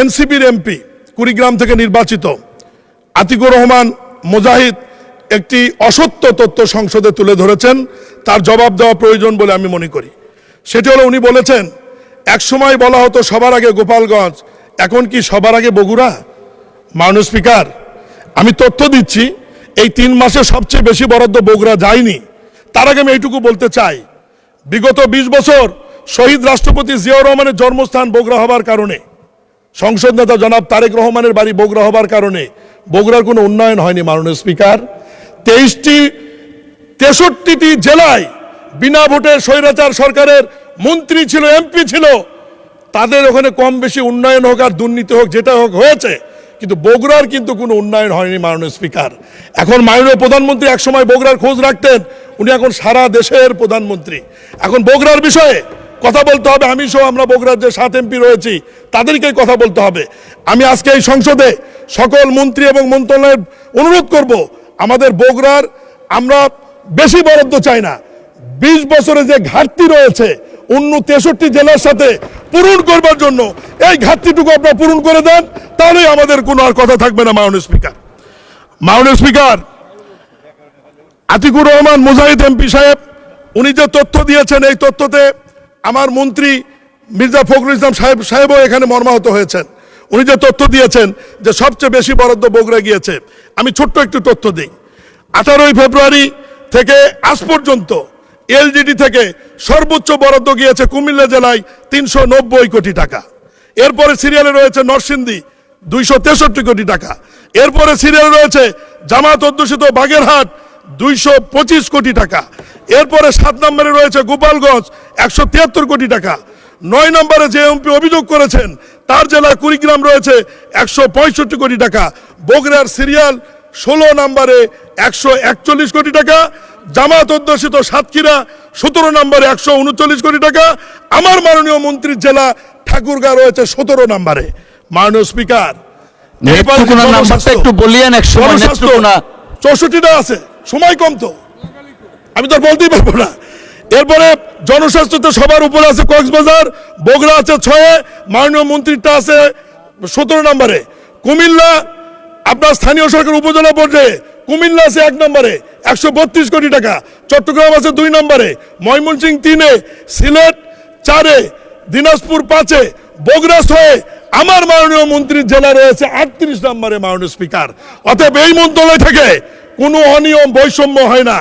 এনসিপির এমপি কুড়িগ্রাম থেকে নির্বাচিত আতিকুর রহমান মুজাহিদ একটি অসত্য তথ্য সংসদে তুলে ধরেছেন, তার জবাব দেওয়া প্রয়োজন বলে আমি মনে করি। সেটি হলো, উনি বলেছেন একসময় বলা হতো সবার আগে গোপালগঞ্জ, এখন কি সবার আগে বগুড়া? মাননীয় স্পিকার, আমি তথ্য দিচ্ছি, এই 3 মাসে সবচেয়ে বেশি বরাদ্দ বগুড়া যায়নি। তার আগে আমি এইটুকু বলতে চাই, বিগত 20 বছর শহীদ রাষ্ট্রপতি জিয়াউর রহমানের জন্মস্থান বগুড়া হবার কারণে, সংসদ নেতা জনাব তারেক রহমানের বাড়ি বগুড়া হবার কারণে বগুড়ার কোনো উন্নয়ন হয়নি। মাননীয় স্পিকার, 63টি জেলায় বিনা ভোটে স্বৈরাচার সরকারের মন্ত্রী ছিল, এমপি ছিল, তাদের ওখানে কম বেশি উন্নয়ন হোক আর দুর্নীতি হোক, যেটা হোক হয়েছে, কিন্তু বগুড়ার কিন্তু কোনো উন্নয়ন হয়নি। মাননীয় স্পিকার, এখন মাননীয় প্রধানমন্ত্রী একসময় বগুড়ার খোঁজ রাখতেন, উনি এখন সারা দেশের প্রধানমন্ত্রী। এখন বগুড়ার বিষয়ে কথা বলতে হবে, আমি সহ আমরা বগুড়ার যে 7 এমপি রয়েছি তাদেরকেই কথা বলতে হবে। আমি আজকে এই সংসদে সকল মন্ত্রী এবং মন্ত্রণালয়ের অনুরোধ করব, আমাদের বগুড়ার আমরা বেশি বরাদ্দ চাই না, 20 বছরে যে ঘাটতি রয়েছে অন্য 63 জেলার সাথে পূরণ করবার জন্য এই ঘাটতিটুকু আপনারা পূরণ করে দেন, তাহলেই আমাদের কোনো আর কথা থাকবে না। মাননীয় স্পিকার, আতিকুর রহমান মুজাহিদ এমপি সাহেব উনি যে তথ্য দিয়েছেন, এই তথ্যতে আমার মন্ত্রী মির্জা ফখরুল ইসলাম সাহেবও এখানে মর্মাহত হয়েছেন। উনি যে তথ্য দিয়েছেন যে সবচেয়ে বেশি বরাদ্দ বগুড়া গিয়েছে, আমি ছোট্ট একটু তথ্য দিই। 18ই ফেব্রুয়ারি থেকে আজ পর্যন্ত এলজিডি থেকে সর্বোচ্চ বরাদ্দ গিয়েছে কুমিল্লা জেলায় 390 কোটি টাকা। এরপরে সিরিয়ালে রয়েছে নরসিংদী 263 কোটি টাকা। এরপরে সিরিয়ালে রয়েছে জামাত অধ্যুষিত বাগেরহাট 225 কোটি টাকা। এরপরে 7 নম্বরে রয়েছে গোপালগঞ্জ 173 কোটি টাকা। 9 নম্বরে যে এমপি অভিযোগ করেছেন তার জেলায় কুড়িগ্রাম রয়েছে 165 কোটি টাকা। বগুড়ার সিরিয়াল 16 নম্বরে 141 কোটি টাকা। জামাত অধ্যুষিত সাতক্ষীরা 17 নম্বরে 139 কোটি টাকা। আমার মাননীয় মন্ত্রীর জেলা ঠাকুরগাঁ রয়েছে 17 নম্বরে। মাননীয় স্পিকার, একটু বলিয়েন, 64টা আছে, সময় কম তো আমি তো বলতেই পারবো না। এরপরে জনস্বাস্থ্যতে সবার উপরে আছে কক্সবাজার, বগুড়া আছে 6, মাননীয় মন্ত্রীটা আছে 17 নম্বরে। কুমিল্লা আপনার স্থানীয় সরকার উপজেলা পর্যায়ে কুমিল্লা আছে 1 নম্বরে 132 কোটি টাকা। চট্টগ্রাম আছে 2 নম্বরে, ময়মনসিংহ 3-এ, সিলেট 4-এ, দিনাজপুর 5-এ, বগুড়া 6-এ, আমার মাননীয় মন্ত্রীর জেলা রয়েছে 38 নম্বরে। মাননীয় স্পিকার, অতএব এই মন্ত্রণালয় থেকে কোনো অনিয়ম বৈষম্য হয় না।